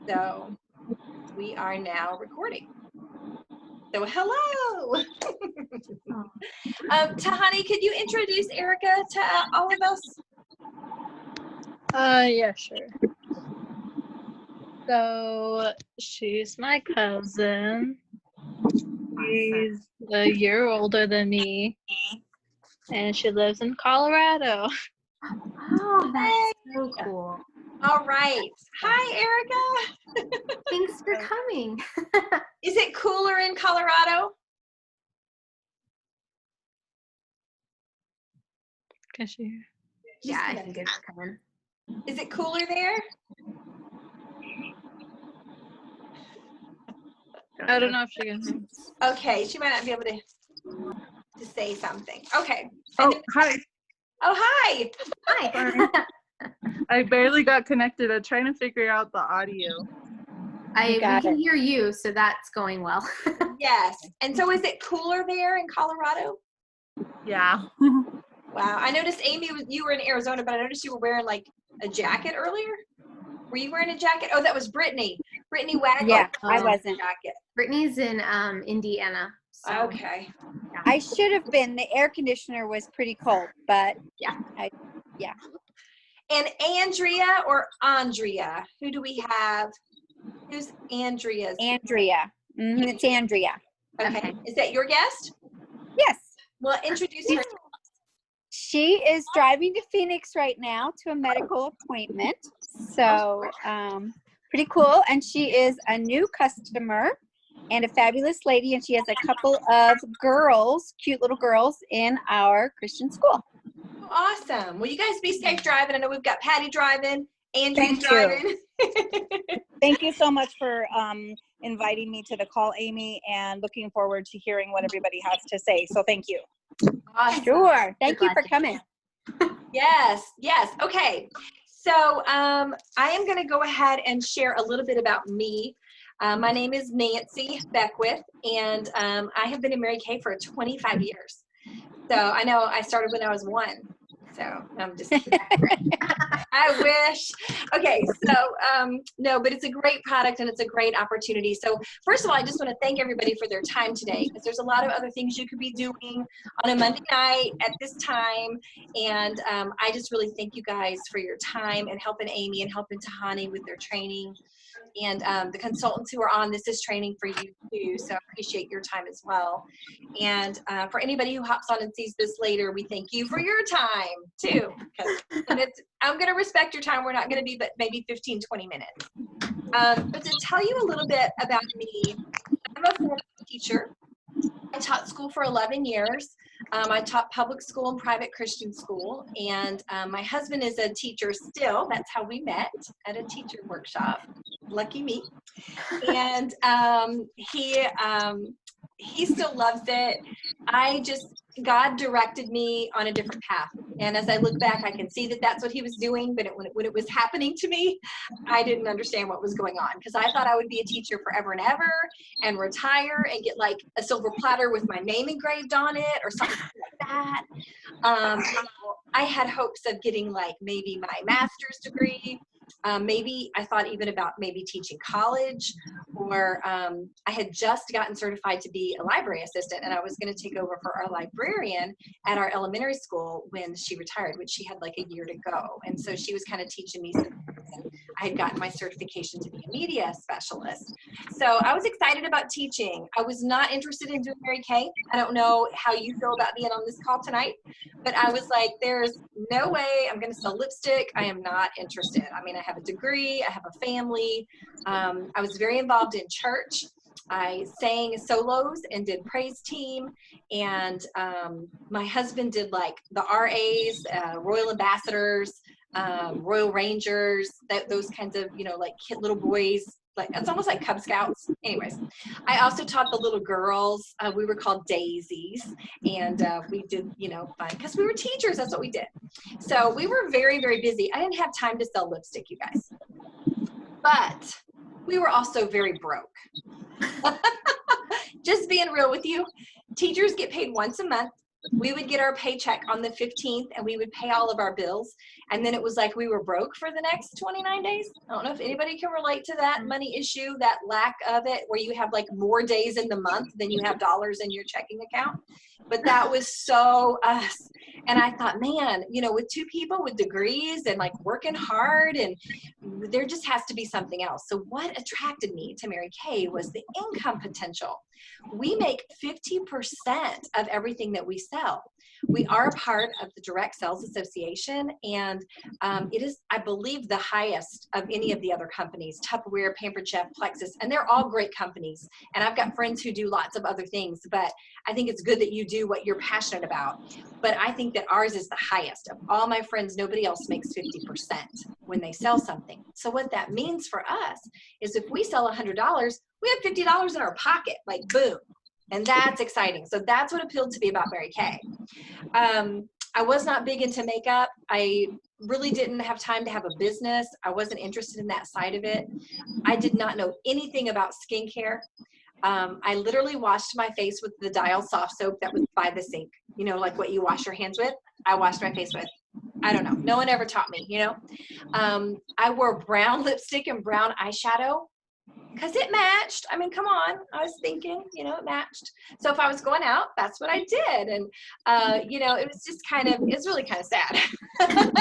So we are now recording. So hello. Tahani, could you introduce Erica to all of us? Yeah, sure. So she's my cousin. She's a year older than me, and she lives in Colorado. Oh, that's so cool. All right. Hi, Erica. Thanks for coming. Is it cooler in Colorado? Yeah, I think it's coming. Is it cooler there? I don't know if she can hear. Okay, she might not be able to say something. Okay. Oh, hi. Oh, hi. Hi. I barely got connected. I'm trying to figure out the audio. We can hear you, so that's going well. Yes. And so is it cooler there in Colorado? Yeah. Wow. I noticed, Amy, you were in Arizona, but I noticed you were wearing like a jacket earlier. Were you wearing a jacket? Oh, that was Brittany. Brittany Wagner. Yeah, I wasn't. Jacket. Brittany's in Indiana. So. Okay. Yeah. I should have been. The air conditioner was pretty cold, but yeah. And Andrea or Andrea? Who do we have? Who's Andrea's? Andrea. It's Andrea. Okay. Is that your guest? Yes. Well, introduce her. She is driving to Phoenix right now to a medical appointment. So pretty cool. And she is a new customer and a fabulous lady. And she has a couple of girls, cute little girls in our Christian school. Awesome. Well, you guys be safe driving. I know we've got Patty driving, Andrew's Thank you. driving. Thank you so much for inviting me to the call, Amy, and looking forward to hearing what everybody has to say. So thank you. Awesome. Sure. Thank you for coming. Yes, yes. Okay. So I am going to go ahead and share a little bit about me. My name is Nancy Beckwith, and I have been in Mary Kay for 25 years. So I know I started when I was 1. So I'm just kidding. I wish. Okay, so no, but it's a great product and it's a great opportunity. So first of all, I just want to thank everybody for their time today, because there's a lot of other things you could be doing on a Monday night at this time. And I just really thank you guys for your time and helping Amy and helping Tahani with their training. And the consultants who are on, this is training for you too, so I appreciate your time as well. And for anybody who hops on and sees this later, we thank you for your time too. I'm going to respect your time. We're not going to be but maybe 15, 20 minutes. But to tell you a little bit about me, I'm a former teacher. I taught school for 11 years. I taught public school and private Christian school, and my husband is a teacher still. That's how we met, at a teacher workshop. Lucky me. And he still loves it. God directed me on a different path. And as I look back, I can see that that's what he was doing. But when it was happening to me, I didn't understand what was going on, because I thought I would be a teacher forever and ever and retire and get like a silver platter with my name engraved on it or something like that. I had hopes of getting like maybe my master's degree. Maybe I thought even about maybe teaching college, or I had just gotten certified to be a library assistant, and I was going to take over for our librarian at our elementary school when she retired, which she had like a year to go. And so she was kind of teaching me some things, and I had gotten my certification to be a media specialist. So I was excited about teaching. I was not interested in doing Mary Kay. I don't know how you feel about being on this call tonight, but I was like, there's no way I'm going to sell lipstick. I am not interested. I mean, I have a degree, I have a family. I was very involved in church. I sang solos and did praise team, and my husband did like the RAs, Royal Ambassadors, Royal Rangers, those kinds of, like little boys. Like, it's almost like Cub Scouts. Anyways, I also taught the little girls. We were called daisies, and we did, fun, because we were teachers. That's what we did. So we were very, very busy. I didn't have time to sell lipstick, you guys. But we were also very broke. Just being real with you, teachers get paid once a month. We would get our paycheck on the 15th and we would pay all of our bills. And then it was like we were broke for the next 29 days. I don't know if anybody can relate to that money issue, that lack of it, where you have like more days in the month than you have dollars in your checking account. But that was so us. And I thought, man, you know, with two people with degrees and like working hard, and there just has to be something else. So what attracted me to Mary Kay was the income potential. We make 50% of everything that we sell. We are part of the Direct Sales Association, and it is, I believe, the highest of any of the other companies, Tupperware, Pampered Chef, Plexus, and they're all great companies. And I've got friends who do lots of other things, but I think it's good that you do what you're passionate about. But I think that ours is the highest. Of all my friends, nobody else makes 50% when they sell something. So what that means for us is if we sell $100, we have $50 in our pocket, like boom. And that's exciting. So that's what appealed to me about Mary Kay. I was not big into makeup. I really didn't have time to have a business. I wasn't interested in that side of it. I did not know anything about skincare. I literally washed my face with the Dial soft soap that was by the sink. You know, like what you wash your hands with. I washed my face with. I don't know. No one ever taught me, you know. I wore brown lipstick and brown eyeshadow because it matched. I mean, come on. I was thinking, you know, it matched. So if I was going out, that's what I did. And, you know, it was just kind of, it's really kind of sad.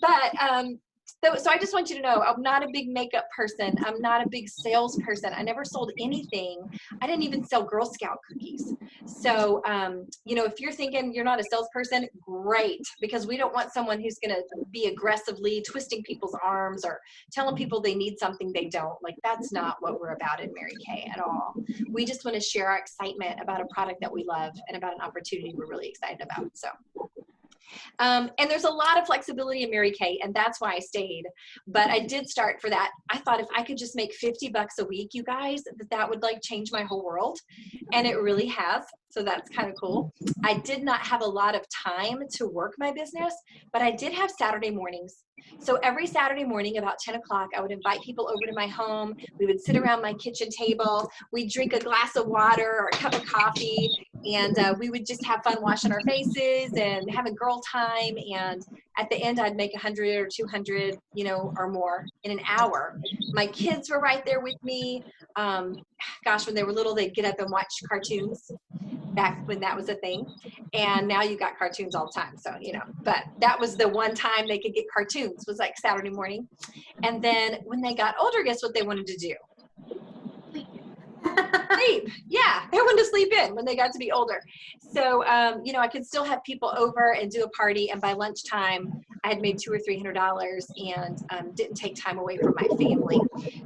But so I just want you to know, I'm not a big makeup person. I'm not a big sales person. I never sold anything. I didn't even sell Girl Scout cookies. So, you know, if you're thinking you're not a salesperson, great, because we don't want someone who's going to be aggressively twisting people's arms or telling people they need something they don't. Like, that's not what we're about in Mary Kay at all. We just want to share our excitement about a product that we love and about an opportunity we're really excited about. So. And there's a lot of flexibility in Mary Kay, and that's why I stayed. But I did start for that. I thought if I could just make $50 a week, you guys, that would like change my whole world. And it really has. So that's kind of cool. I did not have a lot of time to work my business, but I did have Saturday mornings. So every Saturday morning about 10 o'clock, I would invite people over to my home. We would sit around my kitchen table. We'd drink a glass of water or a cup of coffee, and we would just have fun washing our faces and having girl time. And at the end, I'd make 100 or 200, you know, or more in an hour. My kids were right there with me. Gosh, when they were little, they'd get up and watch cartoons back when that was a thing. And now you got cartoons all the time. So, you know, but that was the one time they could get cartoons, was like Saturday morning. And then when they got older, guess what they wanted to do? Sleep. Yeah, they wanted to sleep in when they got to be older. So, you know, I could still have people over and do a party. And by lunchtime, I had made $200 or $300 and didn't take time away from my family.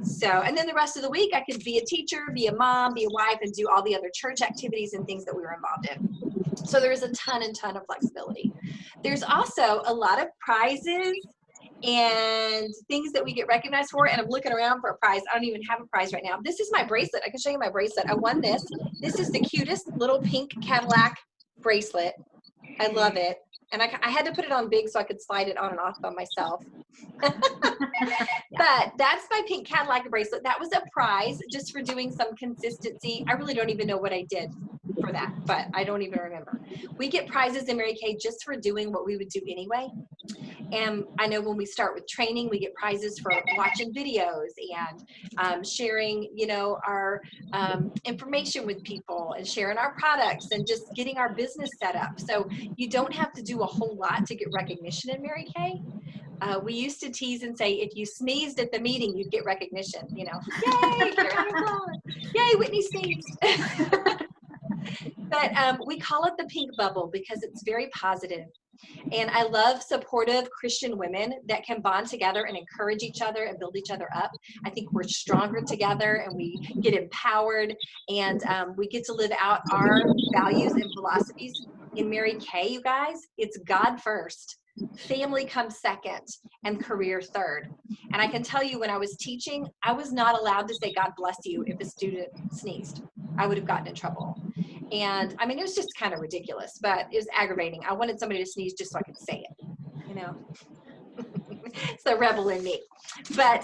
So, and then the rest of the week, I could be a teacher, be a mom, be a wife, and do all the other church activities and things that we were involved in. So there was a ton of flexibility. There's also a lot of prizes and things that we get recognized for. And I'm looking around for a prize. I don't even have a prize right now. This is my bracelet. I can show you my bracelet. I won this. This is the cutest little pink Cadillac bracelet. I love it. And I had to put it on big so I could slide it on and off by myself. But that's my pink Cadillac bracelet. That was a prize just for doing some consistency. I really don't even know what I did for that, but I don't even remember. We get prizes in Mary Kay just for doing what we would do anyway. And I know when we start with training, we get prizes for watching videos and sharing, you know, our information with people and sharing our products and just getting our business set up. So you don't have to do a whole lot to get recognition in Mary Kay. We used to tease and say, if you sneezed at the meeting, you'd get recognition, you know. Yay, Karen applause. Yay, Whitney sneezed. But we call it the pink bubble because it's very positive. And I love supportive Christian women that can bond together and encourage each other and build each other up. I think we're stronger together and we get empowered and we get to live out our values and philosophies. In Mary Kay, you guys, it's God first. Family comes second and career third. And I can tell you when I was teaching, I was not allowed to say God bless you if a student sneezed. I would have gotten in trouble. And I mean, it was just kind of ridiculous, but it was aggravating. I wanted somebody to sneeze just so I could say it, you know. It's the rebel in me. But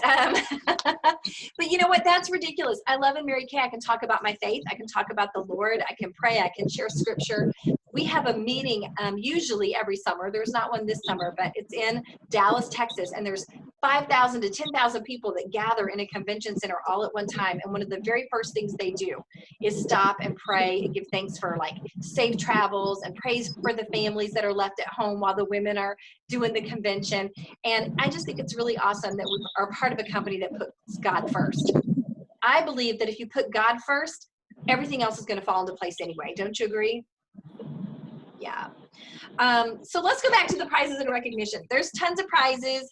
but you know what? That's ridiculous. I love in Mary Kay. I can talk about my faith. I can talk about the Lord. I can pray. I can share scripture. We have a meeting usually every summer. There's not one this summer, but it's in Dallas, Texas, and there's 5,000 to 10,000 people that gather in a convention center all at one time. And one of the very first things they do is stop and pray and give thanks for like safe travels and praise for the families that are left at home while the women are doing the convention. And I just think it's really awesome that we are part of a company that puts God first. I believe that if you put God first, everything else is going to fall into place anyway. Don't you agree? Yeah. So let's go back to the prizes and recognition. There's tons of prizes.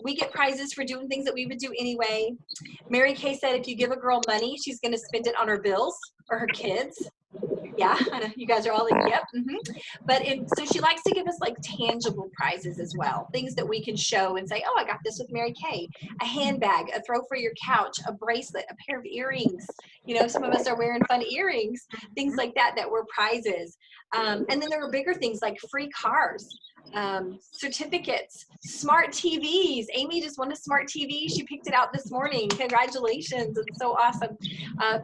We get prizes for doing things that we would do anyway. Mary Kay said if you give a girl money, she's going to spend it on her bills or her kids. Yeah, I know you guys are all like, yep. But so she likes to give us like tangible prizes as well, things that we can show and say, oh, I got this with Mary Kay, a handbag, a throw for your couch, a bracelet, a pair of earrings. You know, some of us are wearing fun earrings, things like that, that were prizes. And then there were bigger things like free cars, certificates, smart TVs. Amy just won a smart TV. She picked it out this morning. Congratulations. It's so awesome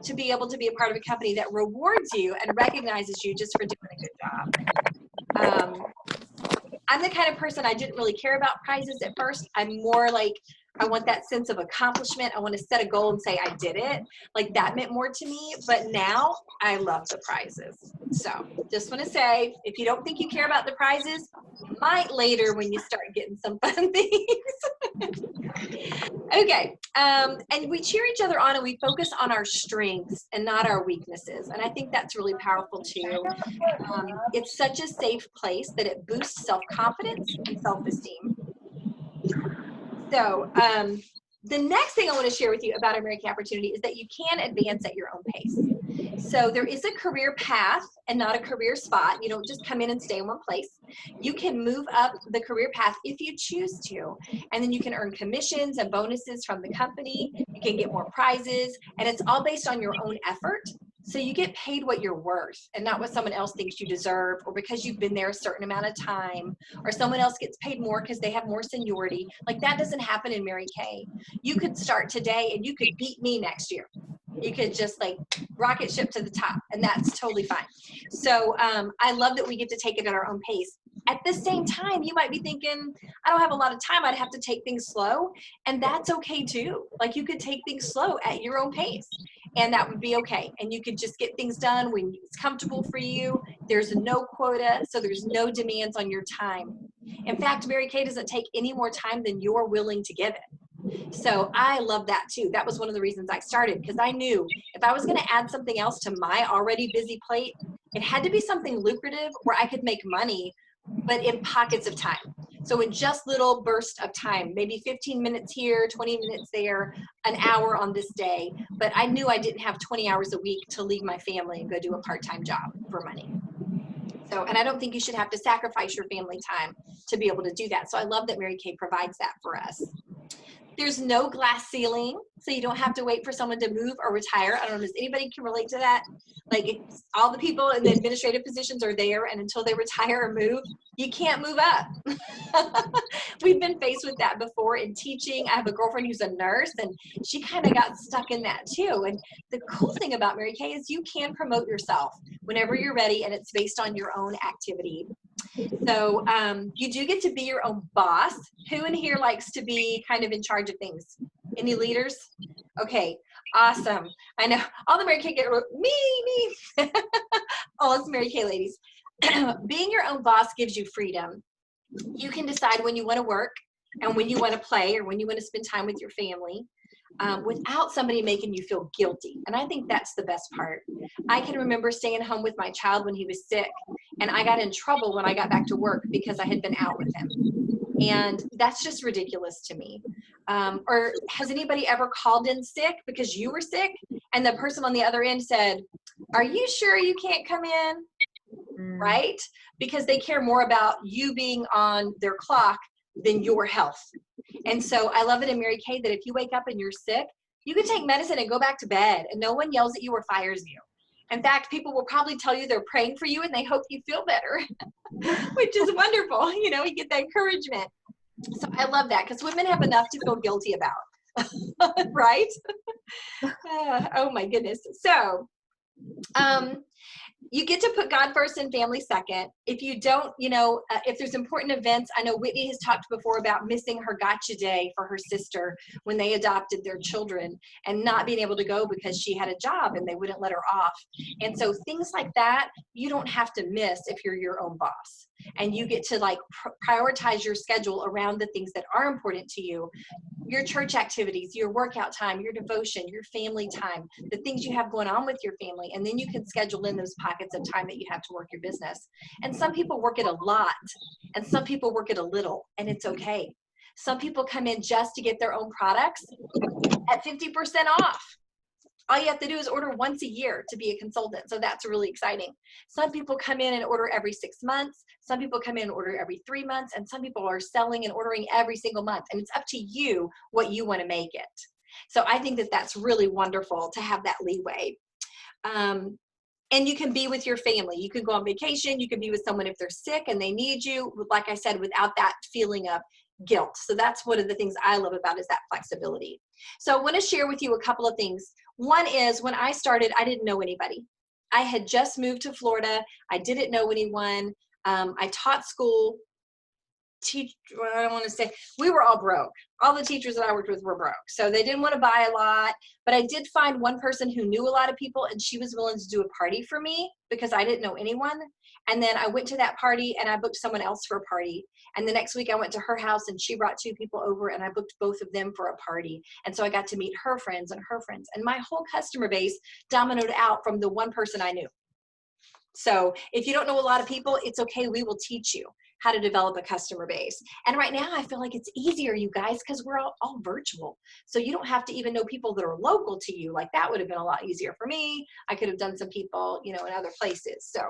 to be able to be a part of a company that rewards you and recognizes you just for doing a good job. I'm the kind of person, I didn't really care about prizes at first. I'm more like, I want that sense of accomplishment. I want to set a goal and say I did it. Like that meant more to me. But now I love the prizes. So just want to say, if you don't think you care about the prizes, you might later when you start getting some fun things. Okay. And we cheer each other on and we focus on our strengths and not our weaknesses. And I think that's really powerful too. It's such a safe place that it boosts self-confidence and self-esteem. So the next thing I want to share with you about American Opportunity is that you can advance at your own pace. So there is a career path and not a career spot. You don't just come in and stay in one place. You can move up the career path if you choose to. And then you can earn commissions and bonuses from the company. You can get more prizes. And it's all based on your own effort. So you get paid what you're worth and not what someone else thinks you deserve or because you've been there a certain amount of time or someone else gets paid more because they have more seniority. Like that doesn't happen in Mary Kay. You could start today and you could beat me next year. You could just like rocket ship to the top and that's totally fine. So I love that we get to take it at our own pace. At the same time, you might be thinking, I don't have a lot of time. I'd have to take things slow. And that's okay too. Like you could take things slow at your own pace. And that would be okay. And you could just get things done when it's comfortable for you. There's no quota, so there's no demands on your time. In fact, Mary Kay doesn't take any more time than you're willing to give it. So I love that too. That was one of the reasons I started because I knew if I was going to add something else to my already busy plate, it had to be something lucrative where I could make money, but in pockets of time. So in just little bursts of time, maybe 15 minutes here, 20 minutes there, an hour on this day. But I knew I didn't have 20 hours a week to leave my family and go do a part-time job for money. So, and I don't think you should have to sacrifice your family time to be able to do that. So I love that Mary Kay provides that for us. There's no glass ceiling, so you don't have to wait for someone to move or retire. I don't know if anybody can relate to that. Like all the people in the administrative positions are there, and until they retire or move, you can't move up. We've been faced with that before in teaching. I have a girlfriend who's a nurse, and she kind of got stuck in that too. And the cool thing about Mary Kay is you can promote yourself whenever you're ready, and it's based on your own activity. So you do get to be your own boss. Who in here likes to be kind of in charge of things? Any leaders? Okay, awesome. I know all the Mary Kay get me. All us Mary Kay ladies. Being your own boss gives you freedom. You can decide when you want to work and when you want to play or when you want to spend time with your family. Without somebody making you feel guilty. And I think that's the best part. I can remember staying home with my child when he was sick, and I got in trouble when I got back to work because I had been out with him. And that's just ridiculous to me. Or has anybody ever called in sick because you were sick and the person on the other end said, are you sure you can't come in? Right? Because they care more about you being on their clock than your health. And so I love it in Mary Kay that if you wake up and you're sick, you can take medicine and go back to bed and no one yells at you or fires you. In fact, people will probably tell you they're praying for you and they hope you feel better, which is wonderful. You know, you get that encouragement. So I love that because women have enough to feel guilty about, right? Oh my goodness. So, you get to put God first and family second. If you don't, if there's important events, I know Whitney has talked before about missing her gotcha day for her sister when they adopted their children and not being able to go because she had a job and they wouldn't let her off. And so things like that, you don't have to miss if you're your own boss. And you get to like prioritize your schedule around the things that are important to you. Your church activities, your workout time, your devotion, your family time, the things you have going on with your family, and then you can schedule in those pockets of time that you have to work your business. And some people work it a lot, and some people work it a little, and it's okay. Some people come in just to get their own products at 50% off. All you have to do is order once a year to be a consultant. So that's really exciting. Some people come in and order every 6 months. Some people come in and order every 3 months. And some people are selling and ordering every single month. And it's up to you what you want to make it. So I think that that's really wonderful to have that leeway. And you can be with your family. You can go on vacation. You can be with someone if they're sick and they need you, like I said, without that feeling of guilt. So that's one of the things I love about is that flexibility. So I want to share with you a couple of things. One is when I started, I didn't know anybody. I had just moved to Florida. I didn't know anyone. I taught school. I don't want to say, we were all broke. All the teachers that I worked with were broke. So they didn't want to buy a lot, but I did find one person who knew a lot of people and she was willing to do a party for me because I didn't know anyone. And then I went to that party and I booked someone else for a party. And the next week I went to her house and she brought 2 people over and I booked both of them for a party. And so I got to meet her friends and her friends, and my whole customer base dominoed out from the one person I knew. So if you don't know a lot of people, it's okay. We will teach you how to develop a customer base. And right now I feel like it's easier, you guys, because we're all virtual. So you don't have to even know people that are local to you. Like that would have been a lot easier for me. I could have done some people, in other places. So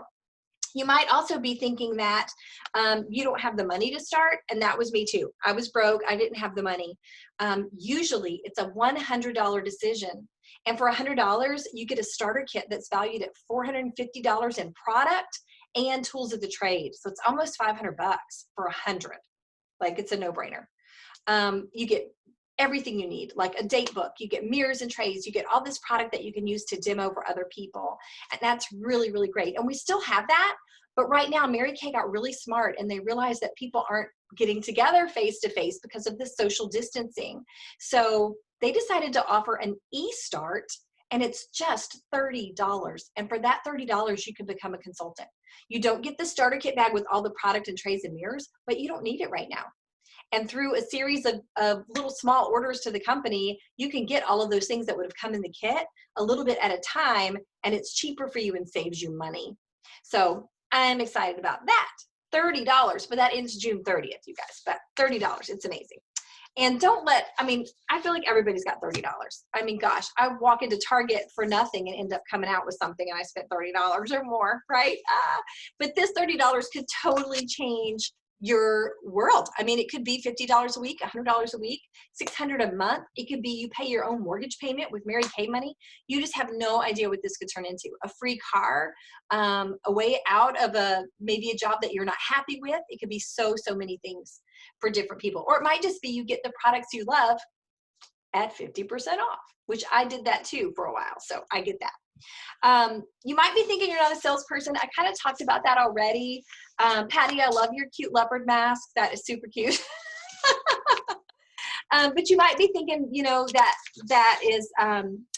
you might also be thinking that you don't have the money to start. And that was me too. I was broke. I didn't have the money. Usually it's a $100 decision. And for $100, you get a starter kit that's valued at $450 in product and tools of the trade. So it's almost $500 for 100. Like it's a no-brainer. You get everything you need, like a date book, you get mirrors and trays, you get all this product that you can use to demo for other people. And that's really, really great. And we still have that, but right now Mary Kay got really smart and they realized that people aren't getting together face to face because of the social distancing. So they decided to offer an e-start, and it's just $30. And for that $30, you can become a consultant. You don't get the starter kit bag with all the product and trays and mirrors, but you don't need it right now. And through a series of little small orders to the company, you can get all of those things that would have come in the kit a little bit at a time, and it's cheaper for you and saves you money. So I'm excited about that. $30, but that ends June 30th, you guys, but $30, it's amazing. And I feel like everybody's got $30. I mean, gosh, I walk into Target for nothing and end up coming out with something and I spent $30 or more, right? But this $30 could totally change your world. I mean, it could be $50 a week, $100 a week, $600 a month. It could be you pay your own mortgage payment with Mary Kay money. You just have no idea what this could turn into. A free car, a way out of maybe a job that you're not happy with. It could be so many things for different people. Or it might just be you get the products you love at 50% off, which I did that too for a while. So I get that. You might be thinking you're not a salesperson. I kind of talked about that already. Patty, I love your cute leopard mask. That is super cute. But you might be thinking, that is,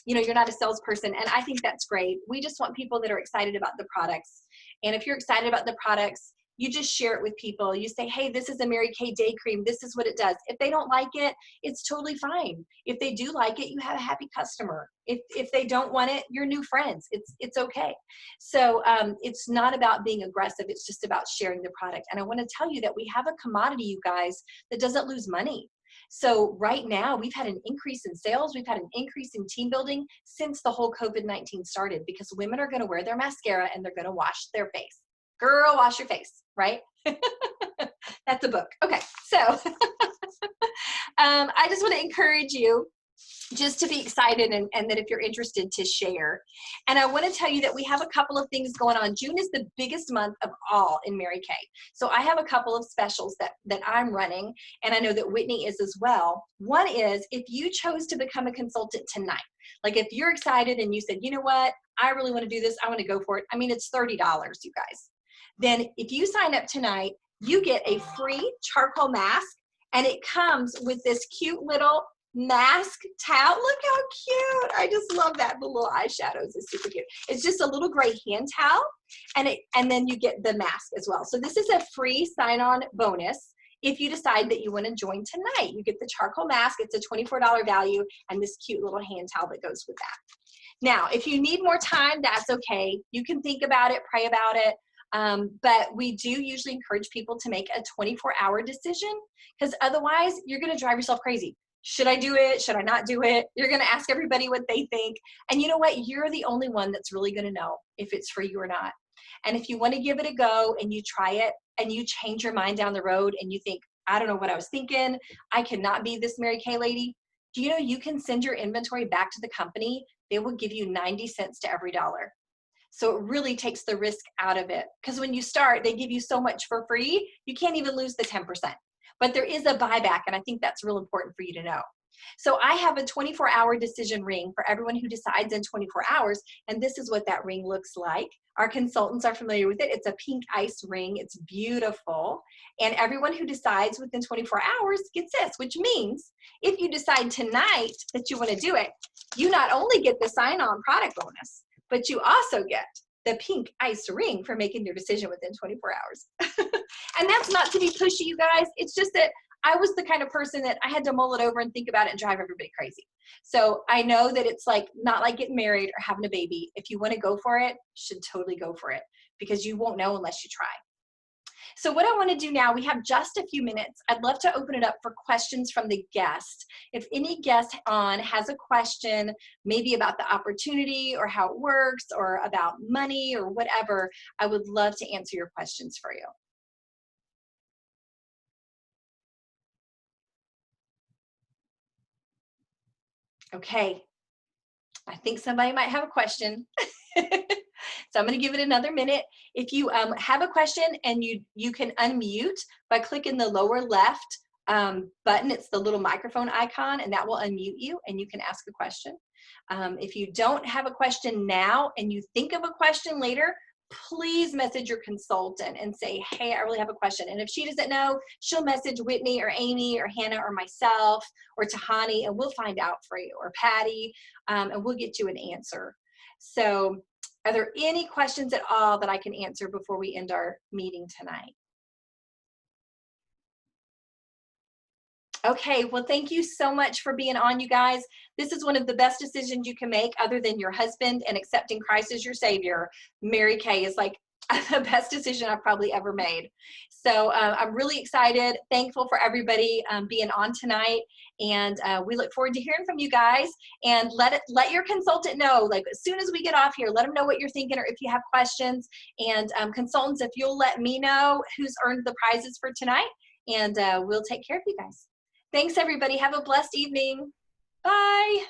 you're not a salesperson. And I think that's great. We just want people that are excited about the products. And if you're excited about the products, you just share it with people. You say, hey, this is a Mary Kay day cream. This is what it does. If they don't like it, it's totally fine. If they do like it, you have a happy customer. If they don't want it, you're new friends. It's okay. So it's not about being aggressive. It's just about sharing the product. And I want to tell you that we have a commodity, you guys, that doesn't lose money. So right now we've had an increase in sales. We've had an increase in team building since the whole COVID-19 started, because women are going to wear their mascara and they're going to wash their face. Girl, wash your face, right? That's a book. Okay, so I just want to encourage you just to be excited and that if you're interested to share. And I want to tell you that we have a couple of things going on. June is the biggest month of all in Mary Kay. So I have a couple of specials that I'm running, and I know that Whitney is as well. One is if you chose to become a consultant tonight, like if you're excited and you said, you know what, I really want to do this, I want to go for it. I mean, it's $30, you guys. Then if you sign up tonight, you get a free charcoal mask, and it comes with this cute little mask towel. Look how cute. I just love that. The little eyeshadows is super cute. It's just a little gray hand towel, and then you get the mask as well. So this is a free sign-on bonus. If you decide that you want to join tonight, you get the charcoal mask. It's a $24 value, and this cute little hand towel that goes with that. Now, if you need more time, that's okay. You can think about it, pray about it. But we do usually encourage people to make a 24-hour decision, because otherwise you're going to drive yourself crazy. Should I do it? Should I not do it? You're going to ask everybody what they think. And you know what? You're the only one that's really going to know if it's for you or not. And if you want to give it a go and you try it and you change your mind down the road and you think, I don't know what I was thinking, I cannot be this Mary Kay lady. Do you know you can send your inventory back to the company? They will give you 90 cents to every dollar. So it really takes the risk out of it. Because when you start, they give you so much for free, you can't even lose the 10%. But there is a buyback, and I think that's real important for you to know. So I have a 24-hour decision ring for everyone who decides in 24 hours, and this is what that ring looks like. Our consultants are familiar with it. It's a pink ice ring. It's beautiful. And everyone who decides within 24 hours gets this, which means if you decide tonight that you want to do it, you not only get the sign-on product bonus, but you also get the pink ice ring for making your decision within 24 hours. And that's not to be pushy, you guys. It's just that I was the kind of person that I had to mull it over and think about it and drive everybody crazy. So I know that it's like not like getting married or having a baby. If you want to go for it, you should totally go for it, because you won't know unless you try. So what I want to do now, we have just a few minutes. I'd love to open it up for questions from the guest. If any guest on has a question, maybe about the opportunity or how it works or about money or whatever, I would love to answer your questions for you. Okay, I think somebody might have a question. So I'm going to give it another minute. If you have a question, and you can unmute by clicking the lower left button. It's the little microphone icon, and that will unmute you, and you can ask a question. If you don't have a question now and you think of a question later, please message your consultant and say, hey, I really have a question. And if she doesn't know, she'll message Whitney or Amy or Hannah or myself or Tahani, and we'll find out for you, or Patty, and we'll get you an answer. So are there any questions at all that I can answer before we end our meeting tonight? Okay, well, thank you so much for being on, you guys. This is one of the best decisions you can make, other than your husband and accepting Christ as your Savior. Mary Kay is like the best decision I've probably ever made. So I'm really excited, thankful for everybody being on tonight, and we look forward to hearing from you guys. And let your consultant know, like as soon as we get off here, let them know what you're thinking, or if you have questions. And consultants, if you'll let me know who's earned the prizes for tonight, and we'll take care of you guys. Thanks, everybody. Have a blessed evening. Bye.